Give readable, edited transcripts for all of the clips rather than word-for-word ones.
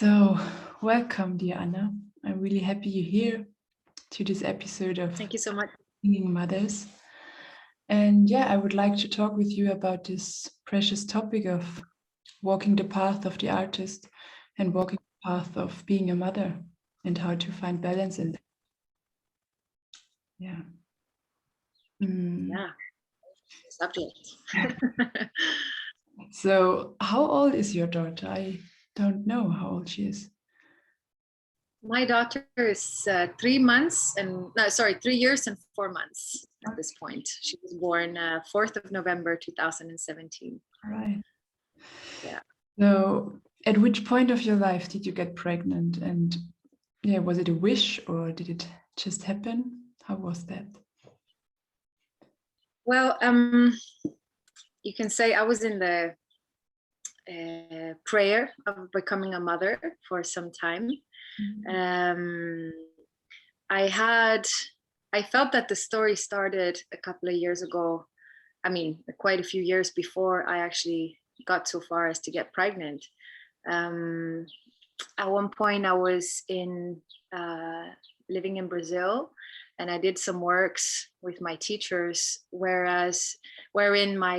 So, welcome, dear Anna. I'm really happy you're here to this episode of Thank you so much. Singing Mothers. And yeah, I would like to talk with you about this precious topic of walking the path of the artist and walking the path of being a mother and how to find balance in that. Yeah. Yeah, subject. So, how old is your daughter? I don't know how old she is. My daughter is 3 months and 3 years and 4 months at this point. She was born 4th of November 2017. All right. Yeah. So, at which point of your life did you get pregnant? And yeah, was it a wish or did it just happen? How was that? Well, you can say I was in the prayer of becoming a mother for some time. I felt that the story started a couple of years ago. I mean, quite a few years before I actually got so far as to get pregnant. At one point I was living in Brazil, and I did some works with my teachers, wherein my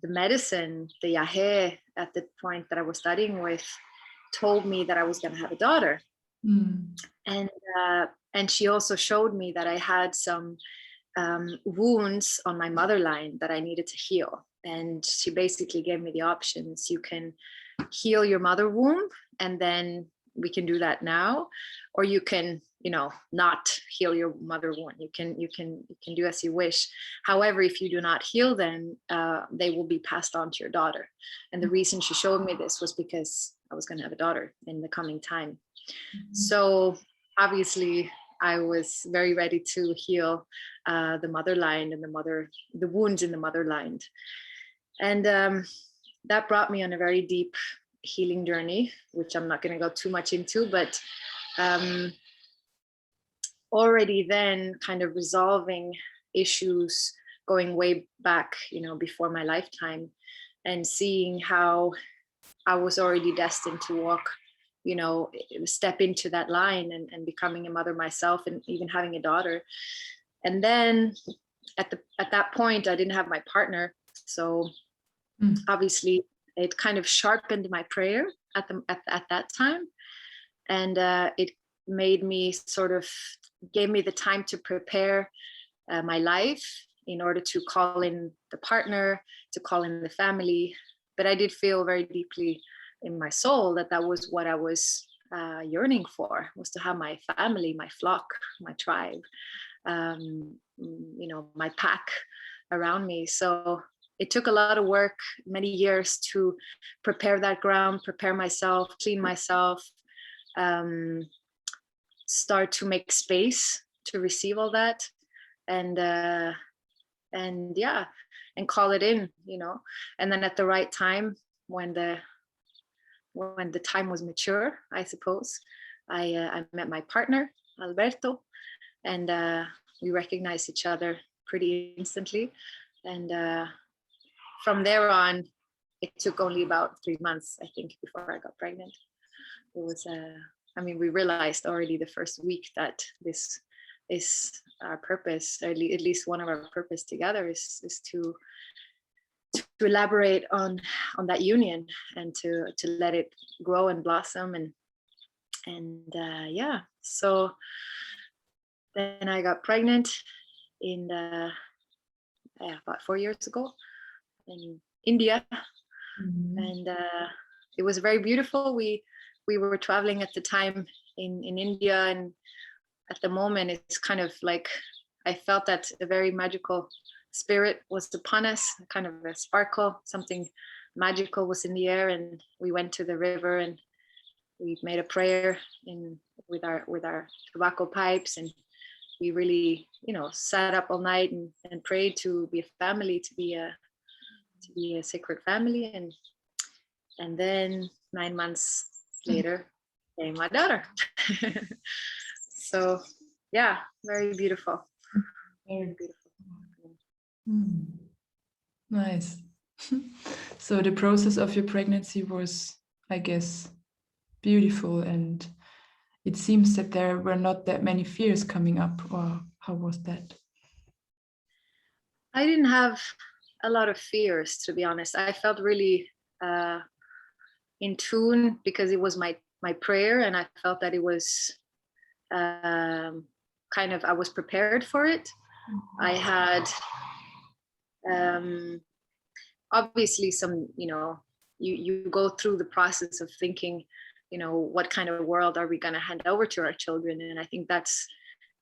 the medicine, the yahe, at the point that I was studying with, told me that I was going to have a daughter. And she also showed me that I had some wounds on my mother line that I needed to heal. And she basically gave me the options. You can heal your mother womb, and then we can do that now, or you can, not heal your mother wound. You can do as you wish. However, if you do not heal them, they will be passed on to your daughter. And the reason she showed me this was because I was going to have a daughter in the coming time. So obviously I was very ready to heal the mother line and the wounds in the mother line. And that brought me on a very deep healing journey, which I'm not going to go too much into, but already then kind of resolving issues going way back, before my lifetime, and seeing how I was already destined to walk, step into that line and becoming a mother myself, and even having a daughter. And then at that point, I didn't have my partner. So obviously it kind of sharpened my prayer at that time. And it made me gave me the time to prepare my life in order to call in the partner, to call in the family. But I did feel very deeply in my soul that was what I was yearning for, was to have my family, my flock, my tribe, my pack around me. So it took a lot of work, many years, to prepare that ground, prepare myself, clean myself, start to make space to receive all that, and call it in, and then at the right time, when the time was mature, I suppose, I met my partner, Alberto, and we recognized each other pretty instantly. And from there on, it took only about 3 months, I think, before I got pregnant. It was, we realized already the first week that this is our purpose, or at least one of our purpose together is to elaborate on that union, and to let it grow and blossom. And so then I got pregnant in about 4 years ago in India. And it was very beautiful. We were traveling at the time in India, and at the moment it's kind of like I felt that a very magical spirit was upon us, kind of a sparkle, something magical was in the air. And we went to the river and we made a prayer with our tobacco pipes, and we really sat up all night and prayed to be a family, to be a sacred family. And then 9 months later came my daughter. So yeah, very beautiful. Very beautiful. Nice. So the process of your pregnancy was, I guess, beautiful, and it seems that there were not that many fears coming up, or how was that? I didn't have a lot of fears, to be honest. I felt really in tune because it was my prayer, and I felt that it was kind of, I was prepared for it. I had obviously some, you go through the process of thinking, what kind of world are we going to hand over to our children? And I think that's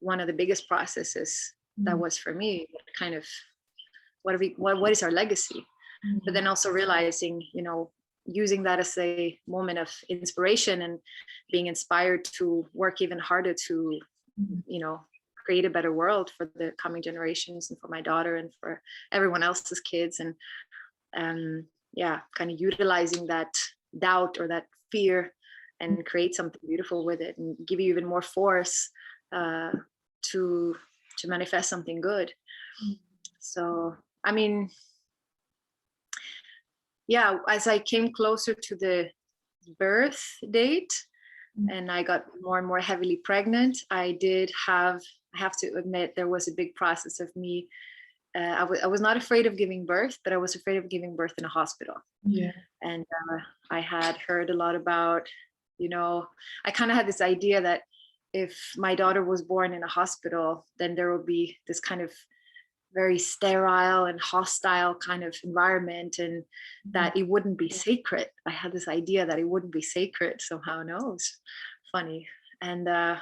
one of the biggest processes that was for me. Kind of, what is our legacy? But then also realizing, using that as a moment of inspiration and being inspired to work even harder to, create a better world for the coming generations and for my daughter and for everyone else's kids. And kind of utilizing that doubt or that fear and create something beautiful with it and give you even more force to manifest something good. So, I mean, as I came closer to the birth date and I got more and more heavily pregnant, I have to admit, there was a big process of me. I was not afraid of giving birth, but I was afraid of giving birth in a hospital. Yeah. And I had heard a lot about, I kind of had this idea that if my daughter was born in a hospital, then there would be this kind of very sterile and hostile kind of environment, and that it wouldn't be sacred. I had this idea that it wouldn't be sacred somehow. No, it's funny. And I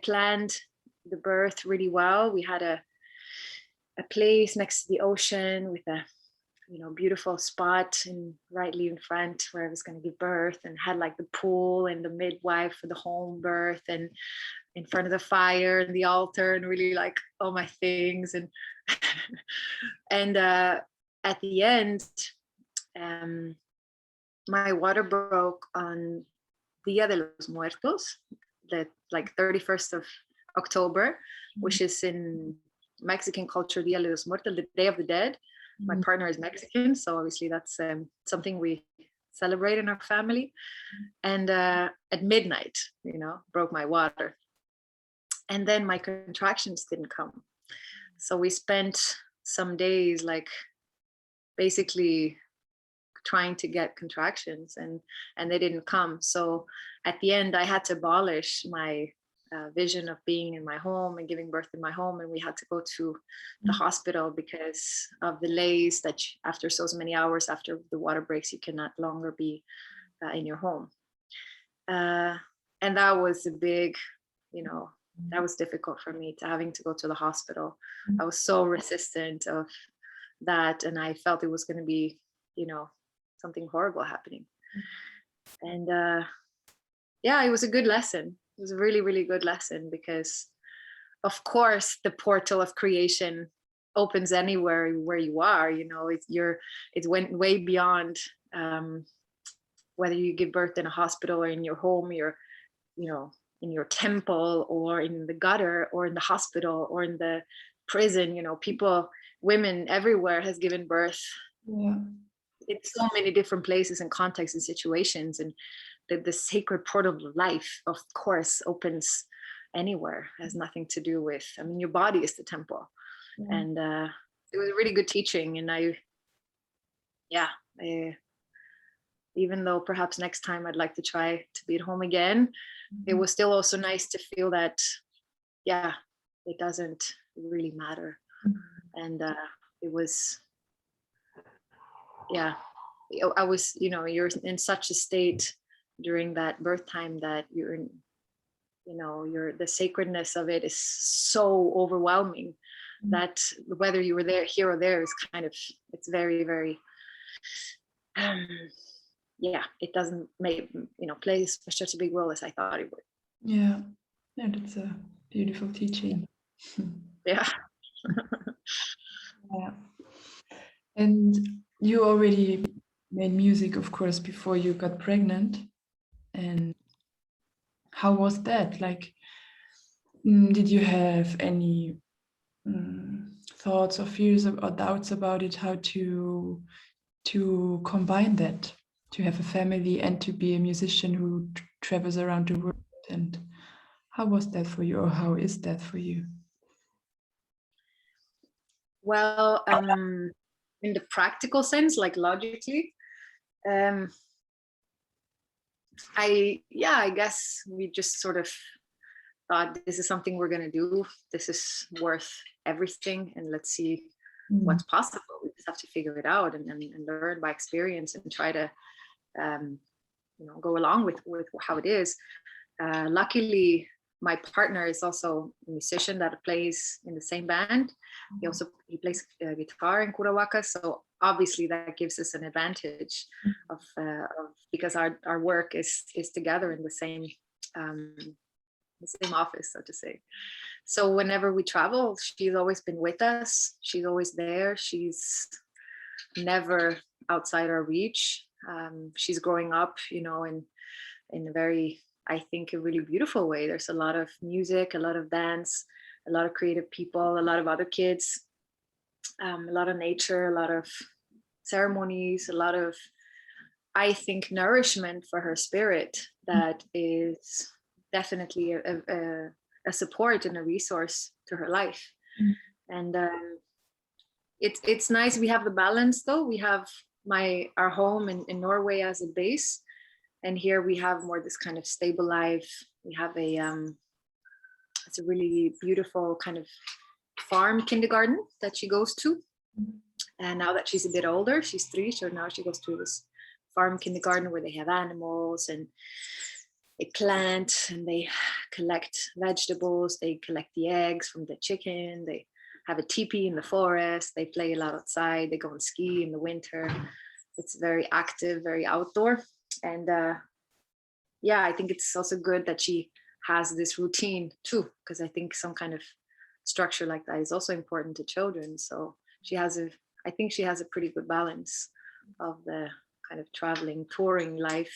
planned the birth really well. We had a place next to the ocean with a beautiful spot rightly in front where I was going to give birth, and had like the pool and the midwife for the home birth, and in front of the fire and the altar, and really like all my things. And and at the end, my water broke on Dia de los Muertos, the 31st of October, which is in Mexican culture, Dia de los Muertos, the Day of the Dead. My partner is Mexican, so obviously that's something we celebrate in our family. And at midnight, broke my water. And then my contractions didn't come. So we spent some days basically trying to get contractions, and they didn't come. So at the end, I had to abolish my vision of being in my home and giving birth in my home, and we had to go to the hospital because of delays that after so many hours after the water breaks, you cannot longer be in your home. And that was a big, that was difficult for me, to having to go to the hospital. I was so resistant of that, and I felt it was going to be, something horrible happening. And it was a good lesson. It was a really, really good lesson, because of course the portal of creation opens anywhere where you are. It's went way beyond whether you give birth in a hospital or in your home, in your temple or in the gutter or in the hospital or in the prison. Women everywhere has given birth. Yeah. In so many different places and contexts and situations, and the sacred portal of life, of course, opens anywhere. It has nothing to do with, your body is the temple. Yeah. And it was a really good teaching. And even though perhaps next time I'd like to try to be at home again, it was still also nice to feel that, it doesn't really matter. And it was, I was, you're in such a state during that birth time that you're in, the sacredness of it is so overwhelming that whether you were there, here or there, is kind of, it's very, very, it doesn't make, play such a big role as I thought it would. Yeah, that's a beautiful teaching. Yeah. Yeah. And you already made music, of course, before you got pregnant. And how was that? Did you have any thoughts or fears or doubts about it, how to combine that, to have a family and to be a musician who travels around the world. And how was that for you, or how is that for you? Well, in the practical sense, like logically, I guess we just sort of thought this is something we're going to do. This is worth everything, and let's see what's possible. We just have to figure it out and learn by experience and try to go along with how it is. Luckily, my partner is also a musician that plays in the same band. He plays guitar in Curawaka, so obviously that gives us an advantage of because our work is together in the same office, so to say. So whenever we travel, she's always been with us. She's always there. She's never outside our reach. She's growing up, in a very, I think, a really beautiful way. There's a lot of music, a lot of dance, a lot of creative people, a lot of other kids, a lot of nature, a lot of ceremonies, a lot of, I think, nourishment for her spirit that is definitely a support and a resource to her life. And it's nice. We have the balance, though. We have our home in Norway as a base, and here we have more this kind of stable life. We have it's a really beautiful kind of farm kindergarten that she goes to. And now that she's a bit older, she's 3, so now she goes to this farm kindergarten where they have animals and they plant and they collect vegetables, they collect the eggs from the chicken, they have a teepee in the forest, they play a lot outside, they go and ski in the winter. It's very active, very outdoor. And I think it's also good that she has this routine too, because I think some kind of structure like that is also important to children. So I think she has a pretty good balance of the kind of traveling, touring life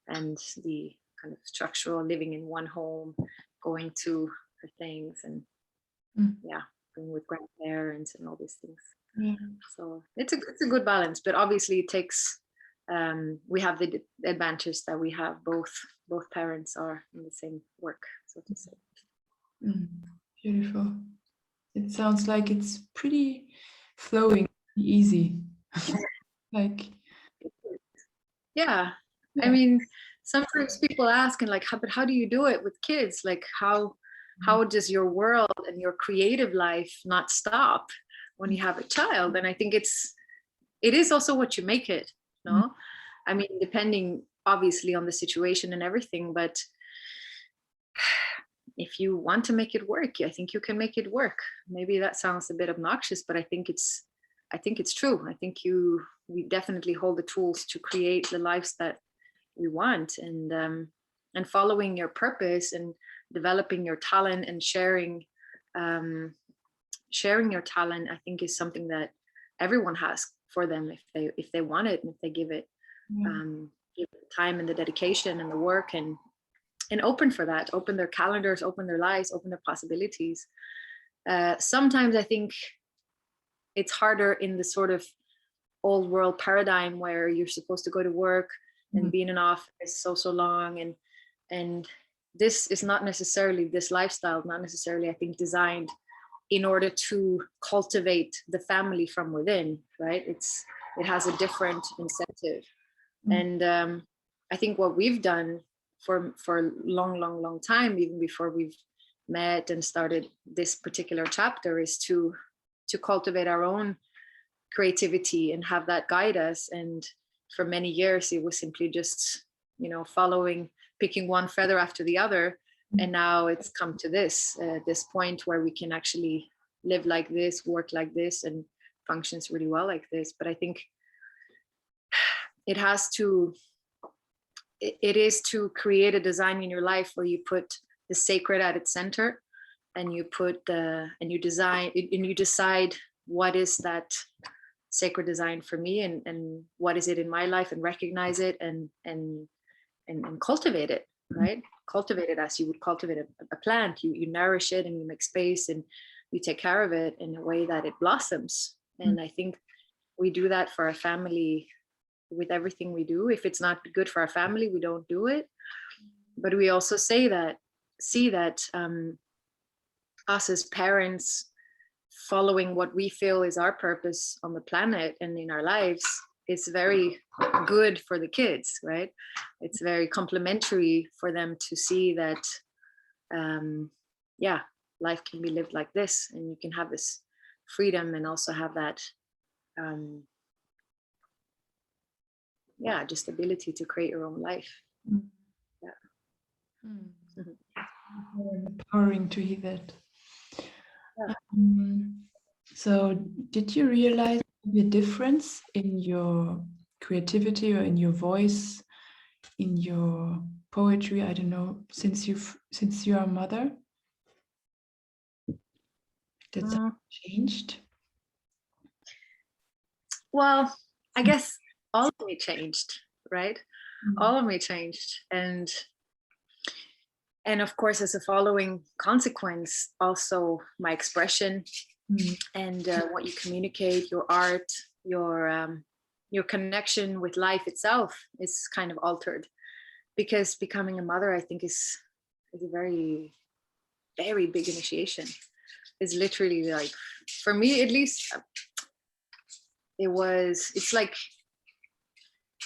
and the kind of structural living in one home, going to her things and being with grandparents and all these things. Yeah. So it's a good balance, but obviously it takes we have the advantage that we have both parents are in the same work, so to say. Beautiful. It sounds like it's pretty flowing, easy. Like, yeah. I mean, sometimes people ask and like, but how do you do it with kids? Like, how does your world and your creative life not stop when you have a child? And I think it is also what you make it, no? I mean, depending obviously on the situation and everything, but if you want to make it work, I think you can make it work. Maybe that sounds a bit obnoxious, but I think it's true. I think we definitely hold the tools to create the lives that we want, and following your purpose and developing your talent and sharing your talent, I think, is something that everyone has for them if they want it, and if they give it the time and the dedication and the work and open for that, open their calendars, open their lives, open their possibilities. Sometimes I think it's harder in the sort of old world paradigm where you're supposed to go to work and be in an office so long, and this is not necessarily, this lifestyle not necessarily, I think, designed in order to cultivate the family from within, right? It has a different incentive. And I think what we've done for a long time, even before we've met and started this particular chapter, is to cultivate our own creativity and have that guide us. And for many years it was simply just picking one feather after the other, and now it's come to this point where we can actually live like this, work like this, and functions really well like this. But I think it is to create a design in your life where you put the sacred at its center, and you decide what is that sacred design for me, and what is it in my life, and recognize it and cultivate it, right? Cultivate it as you would cultivate a plant. You nourish it, and you make space, and you take care of it in a way that it blossoms. And I think we do that for our family with everything we do. If it's not good for our family, we don't do it. But we also see that us as parents following what we feel is our purpose on the planet and in our lives is very good for the kids, right? It's very complementary for them to see that, life can be lived like this, and you can have this freedom and also have that, just ability to create your own life. Empowering to hear that. Yeah. So did you realize the difference in your creativity or in your voice, in your poetry, I don't know, since you are a mother? That something changed? Well, I guess all of me changed, right? All of me changed. And of course, as a following consequence, also my expression and what you communicate, your art, your connection with life itself is kind of altered, because becoming a mother, I think, is a very, very big initiation. It's literally like, for me at least, it's like,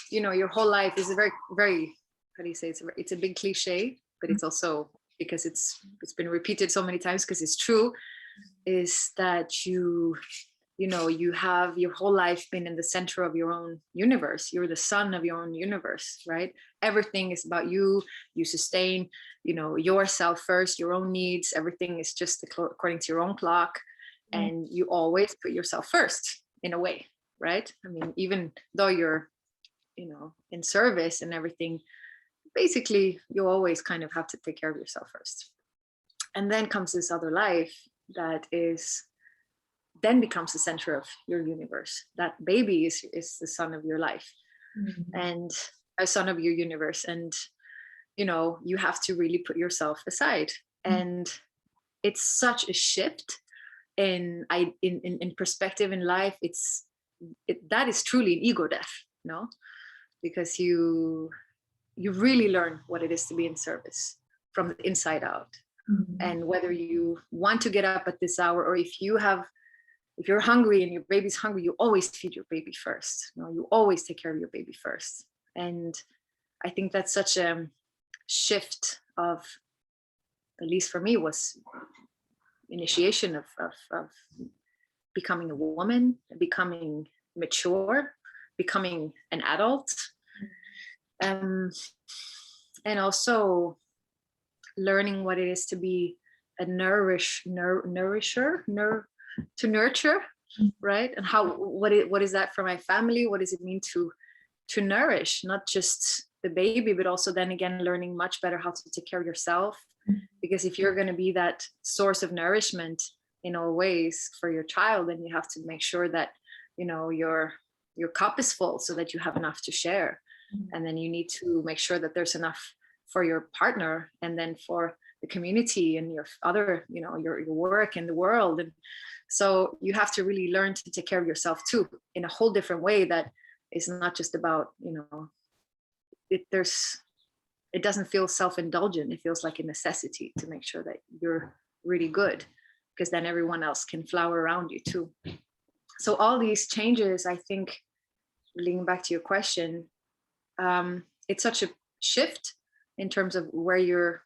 your whole life is a very, very, how do you say, it's a big cliche, but it's also, because it's been repeated so many times because it's true, is that you have your whole life been in the center of your own universe. You're the sun of your own universe, right? Everything is about you. You sustain, yourself first, your own needs. Everything is just according to your own clock. And you always put yourself first in a way, right? I mean, even though you're, in service and everything, basically you always kind of have to take care of yourself first. And then comes this other life that then becomes the center of your universe. That baby is the son of your life and a son of your universe. And, you have to really put yourself aside. And it's such a shift in perspective in life. That is truly an ego death, because you really learn what it is to be in service from the inside out. And whether you want to get up at this hour, or if you're hungry and your baby's hungry, you always feed your baby first. You always take care of your baby first. And I think that's such a shift of, at least for me, was initiation of becoming a woman, becoming mature, becoming an adult, and also learning what it is to be a nourisher, to nurture, right? And what is that for my family? What does it mean to nourish not just the baby, but also then again learning much better how to take care of yourself? Because if you're going to be that source of nourishment in all ways for your child, then you have to make sure that your cup is full, so that you have enough to share. And then you need to make sure that there's enough for your partner, and then for the community and your other, your work in the world. And so you have to really learn to take care of yourself too, in a whole different way that is not just about, it doesn't feel self-indulgent. It feels like a necessity to make sure that you're really good, because then everyone else can flower around you too. So all these changes, I think, leading back to your question, it's such a shift in terms of where you're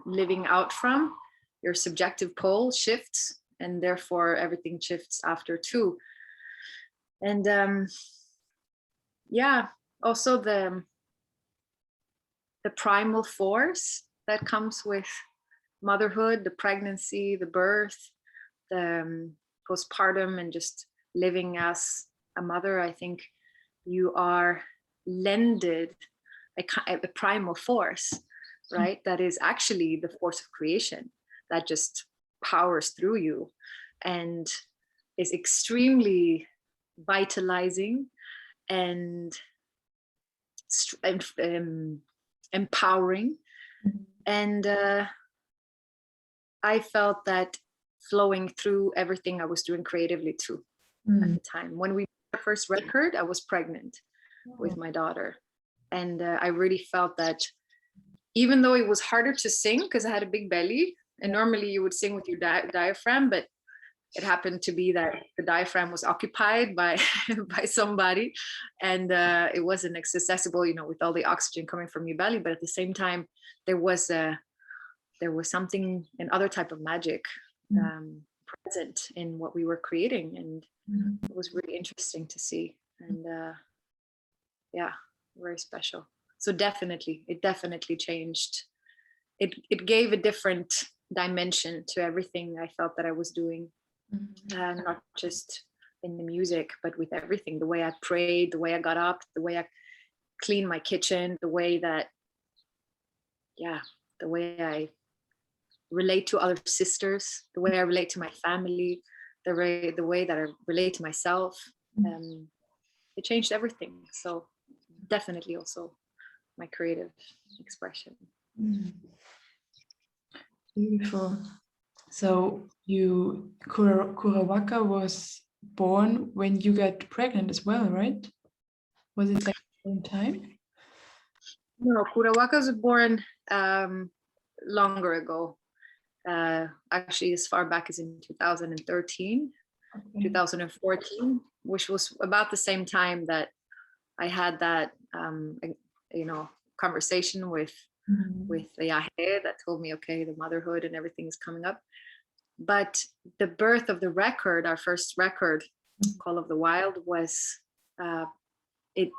living out from. Your subjective pole shifts, and therefore everything shifts after too. And also the primal force that comes with motherhood, the pregnancy, the birth, the postpartum, and just living as a mother. I think you are lended a primal force, right? That is actually the force of creation that just powers through you and is extremely vitalizing and empowering. And I felt that flowing through everything I was doing creatively too at the time. When we did our first record, I was pregnant with my daughter. And I really felt that even though it was harder to sing because I had a big belly, and normally you would sing with your diaphragm, but it happened to be that the diaphragm was occupied by by somebody, and it wasn't accessible, you know, with all the oxygen coming from your belly. But at the same time, there was something, an other type of magic present in what we were creating, and it was really interesting to see, and yeah, very special. So it definitely changed. It gave a different dimension to everything I felt that I was doing. Not just in the music, but with everything, the way I prayed, the way I got up, the way I cleaned my kitchen, the way I relate to other sisters, the way I relate to my family, the way that I relate to myself. It changed everything. So definitely also my creative expression. Beautiful. So Curawaka was born when you got pregnant as well, right? Was it like the same time? No, Curawaka was born longer ago. Actually, as far back as in 2013, 2014, which was about the same time that I had that, conversation with Erde that told me, okay, the motherhood and everything is coming up. But the birth of the record, our first record, Call of the Wild, was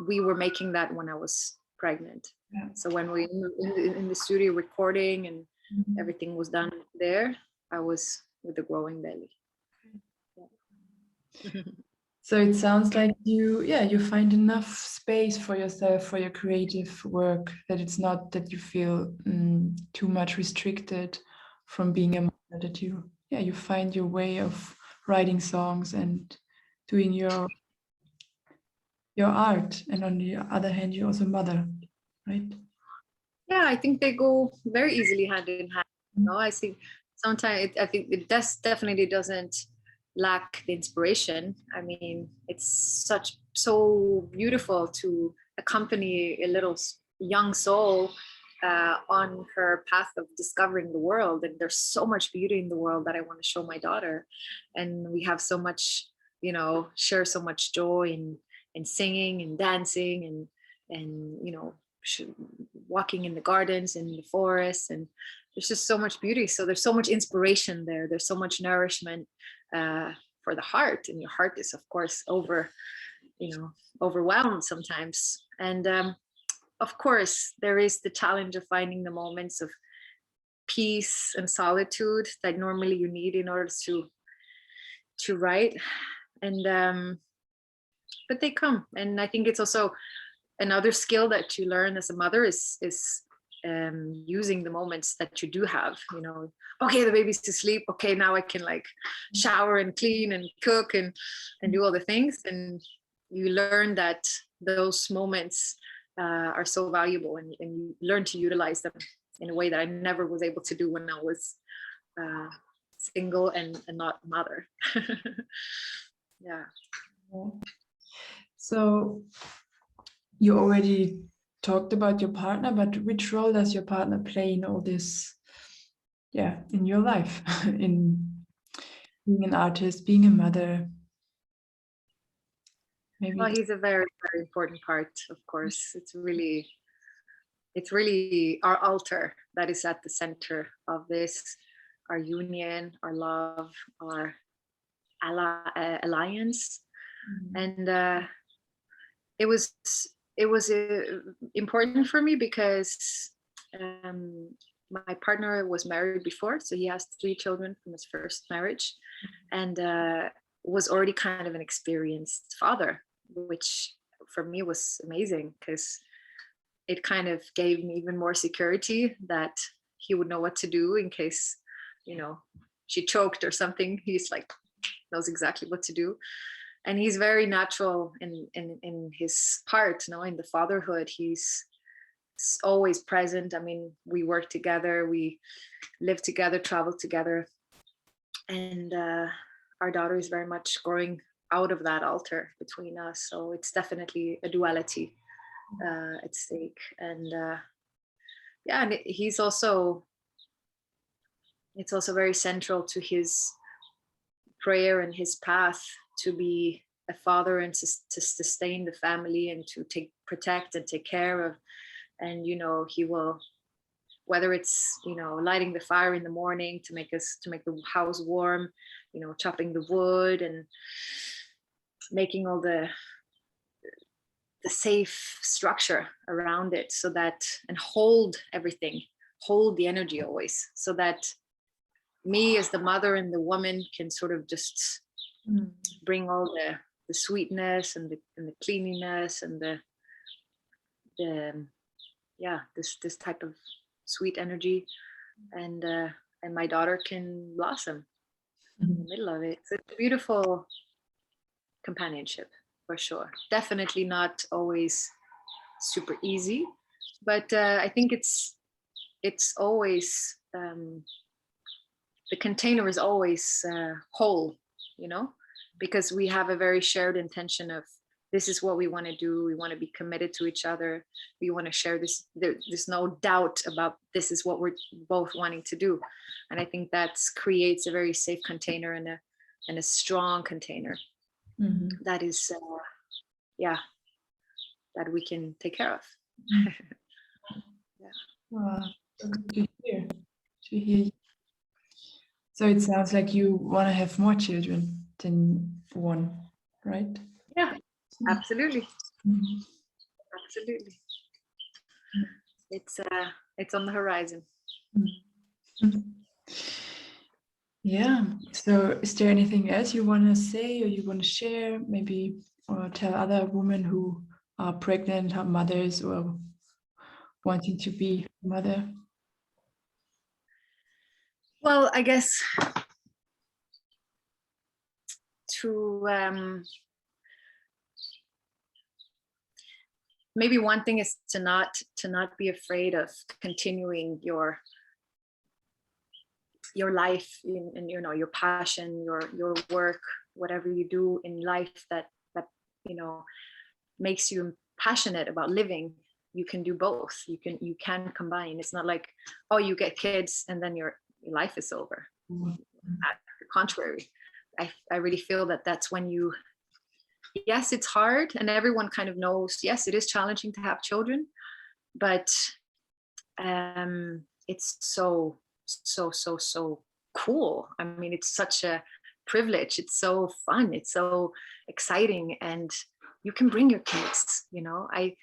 we were making that when I was pregnant. Yeah. So when we in the studio recording and everything was done there, I was with the growing belly. Yeah. So it sounds like you find enough space for yourself, for your creative work, that it's not that you feel too much restricted from being a mother, that you find your way of writing songs and doing your art, and on the other hand you're also mother, right? Yeah, I think they go very easily hand in hand. You know, I see sometimes I think it definitely doesn't lack the inspiration. I mean, it's so beautiful to accompany a little young soul on her path of discovering the world. And there's so much beauty in the world that I want to show my daughter. And we have so much, share so much joy in singing and dancing and walking in the gardens and in the forests, and there's just so much beauty. So there's so much inspiration there. There's so much nourishment for the heart, and your heart is of course overwhelmed sometimes. And of course there is the challenge of finding the moments of peace and solitude that normally you need in order to write. And but they come, and I think it's also another skill that you learn as a mother is using the moments that you do have. Okay, the baby's asleep, okay, now I can like shower and clean and cook and do all the things, and you learn that those moments are so valuable, and you learn to utilize them in a way that I never was able to do when I was single and not a mother. Yeah. So you already talked about your partner, but which role does your partner play in all this, in your life, in being an artist, being a mother? Maybe. Well, he's a very, very important part, of course. It's really our altar that is at the center of this, our union, our love, our alliance. And it was important for me because my partner was married before, so he has 3 children from his first marriage, and was already kind of an experienced father, which for me was amazing because it kind of gave me even more security that he would know what to do in case she choked or something. He's like knows exactly what to do. And he's very natural in his part, in the fatherhood. He's always present. I mean, we work together, we live together, travel together. and our daughter is very much growing out of that altar between us. So it's definitely a duality at stake. And yeah, and he's also, it's also very central to his prayer and his path to be a father and to sustain the family and to protect and take care of. And he will, whether it's lighting the fire in the morning to make the house warm, chopping the wood and making all the safe structure around it, so that, and hold everything, hold the energy always, so that me as the mother and the woman can sort of just bring all the sweetness and the cleanliness and the this type of sweet energy, and my daughter can blossom in the middle of it. So it's a beautiful companionship, for sure. Definitely not always super easy, but I think it's always the container is always whole, because we have a very shared intention of, this is what we want to do. We want to be committed to each other. We want to share this. There's no doubt about this is what we're both wanting to do. And I think that creates a very safe container and a strong container that is, that we can take care of. Yeah. Wow, so good to hear you. So it sounds like you want to have more children than one, right? Yeah, absolutely. Absolutely. It's on the horizon. Yeah. So is there anything else you want to say or you want to share, maybe, or tell other women who are pregnant, have mothers, or wanting to be a mother? Well, I guess to maybe one thing is to not be afraid of continuing your life and your passion, your work, whatever you do in life that makes you passionate about living. You can do both. You can combine. It's not like, oh, you get kids and then your life is over. At the contrary, I really feel that that's when you, yes, it's hard, and everyone kind of knows, yes, it is challenging to have children, but it's so cool. I mean, it's such a privilege. It's so fun. It's so exciting, and you can bring your kids. I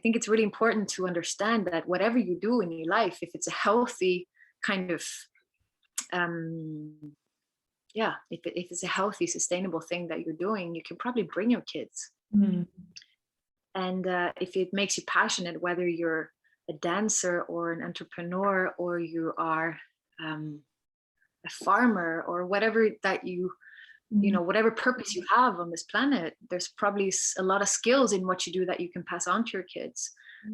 think it's really important to understand that whatever you do in your life, if it's a healthy kind of if it's a healthy, sustainable thing that you're doing, you can probably bring your kids. And if it makes you passionate, whether you're a dancer or an entrepreneur, or you are a farmer, or whatever that you whatever purpose you have on this planet, there's probably a lot of skills in what you do that you can pass on to your kids.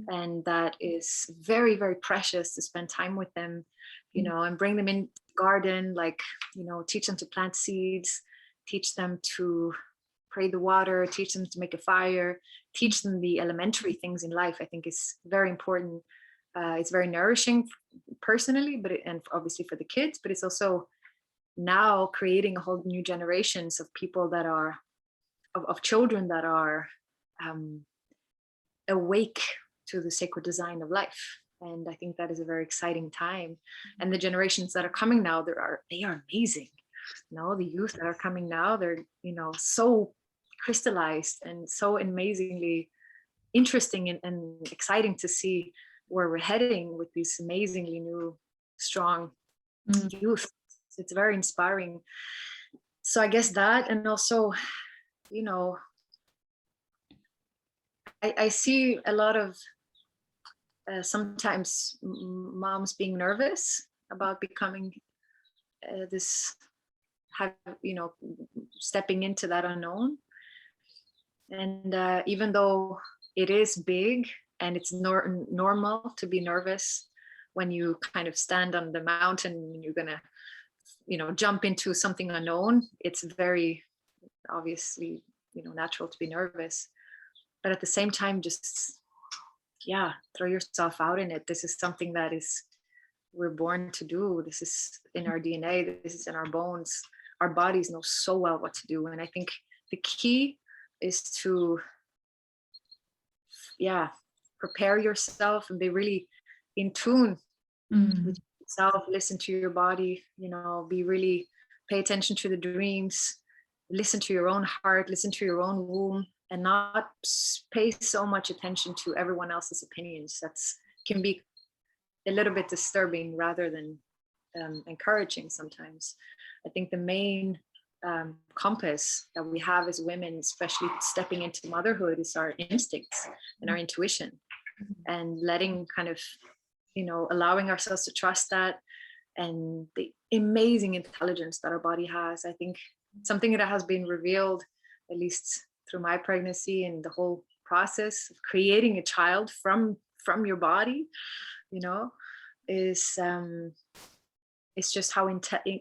And that is very, very precious, to spend time with them, and bring them in the garden, like, teach them to plant seeds, teach them to pray the water, teach them to make a fire, teach them the elementary things in life. I think is very important. It's very nourishing personally, and obviously for the kids, but it's also now creating a whole new generations of people that are of children that are awake to the sacred design of life. And I think that is a very exciting time. And the generations that are coming now, they are amazing. The youth that are coming now, they're so crystallized and so amazingly interesting and exciting to see where we're heading with these amazingly new, strong youth. It's very inspiring. So I guess that, and also, I see a lot of sometimes moms being nervous about becoming stepping into that unknown. And even though it is big and it's normal to be nervous when you kind of stand on the mountain and you're gonna jump into something unknown, it's very obviously, natural to be nervous. But at the same time, just, throw yourself out in it. This is something that we're born to do. This is in our DNA. This is in our bones. Our bodies know so well what to do. And I think the key is to, prepare yourself and be really in tune with yourself. Listen to your body, pay attention to the dreams, listen to your own heart, listen to your own womb, and not pay so much attention to everyone else's opinions. Can be a little bit disturbing rather than encouraging sometimes. I think the main compass that we have as women, especially stepping into motherhood, is our instincts and our intuition, and letting kind of, allowing ourselves to trust that, and the amazing intelligence that our body has. I think something that has been revealed, at least through my pregnancy and the whole process of creating a child from your body, is it's just how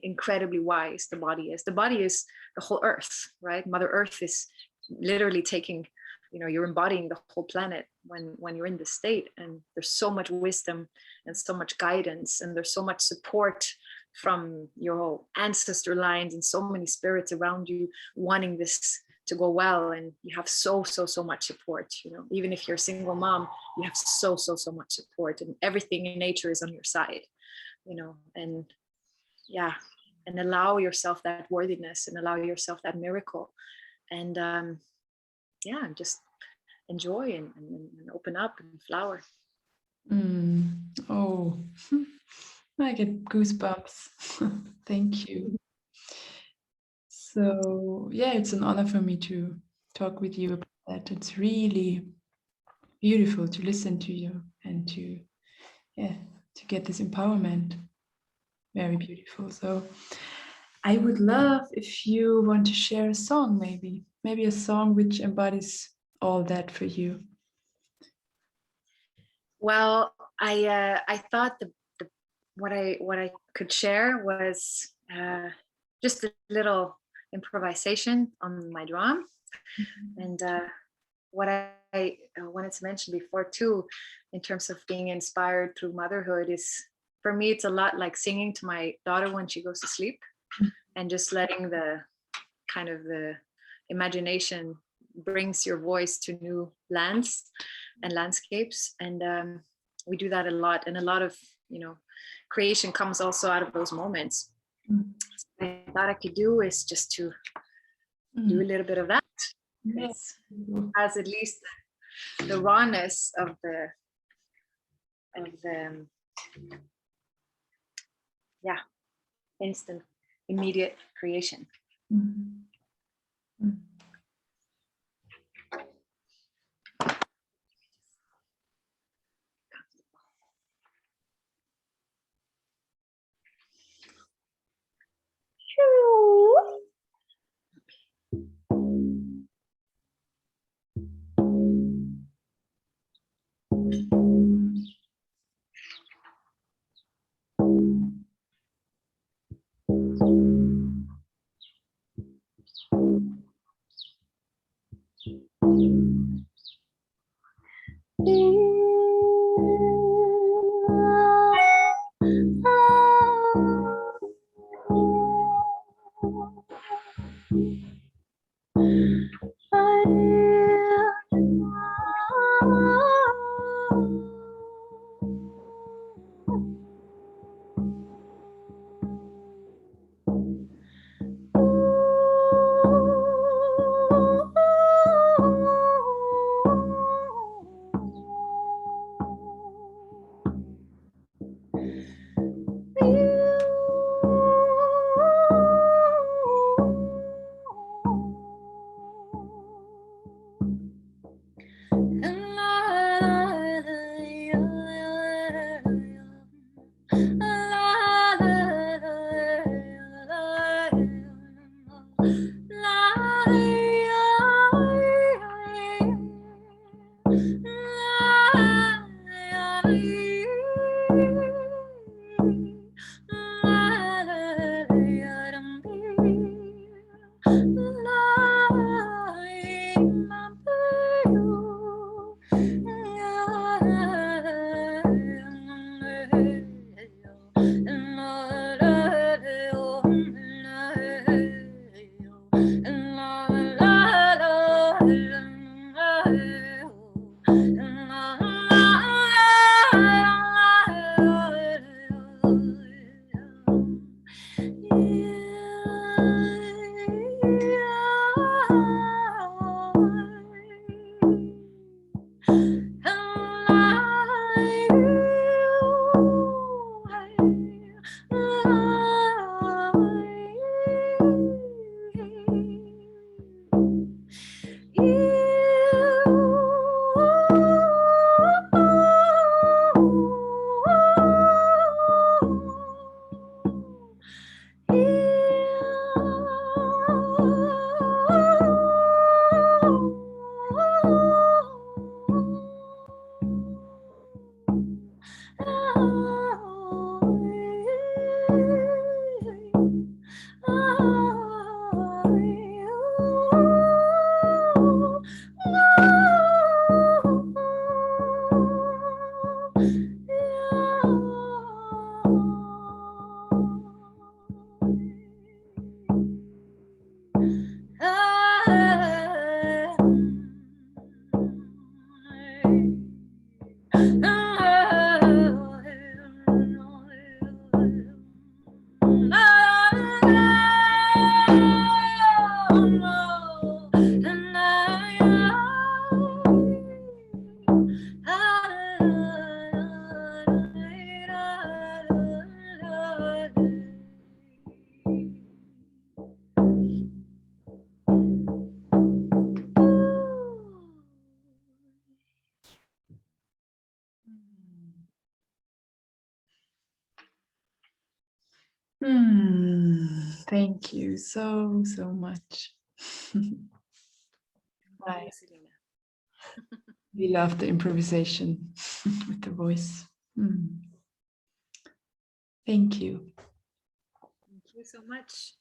incredibly wise the body is. The body is the whole earth, right? Mother Earth is literally taking, you're embodying the whole planet when you're in this state. And there's so much wisdom and so much guidance, and there's so much support from your ancestor lines and so many spirits around you wanting this to go well. And you have so much support, even if you're a single mom, you have so much support, and everything in nature is on your side, and and allow yourself that worthiness, and allow yourself that miracle, and just enjoy and open up and flower. Oh, I get goosebumps. Thank you. So it's an honor for me to talk with you about that. It's really beautiful to listen to you and to get this empowerment. Very beautiful. So I would love if you want to share a song, maybe a song which embodies all that for you. Well, I thought what I could share was just a little improvisation on my drum. And what I wanted to mention before too, in terms of being inspired through motherhood, is for me, it's a lot like singing to my daughter when she goes to sleep, and just letting the kind of the imagination brings your voice to new lands and landscapes. And we do that a lot, and a lot of creation comes also out of those moments. So I thought I could do is just to do a little bit of that. It has at least the rawness of the instant, immediate creation. Thank you so much. I really love the improvisation with the voice. Thank you. Thank you so much.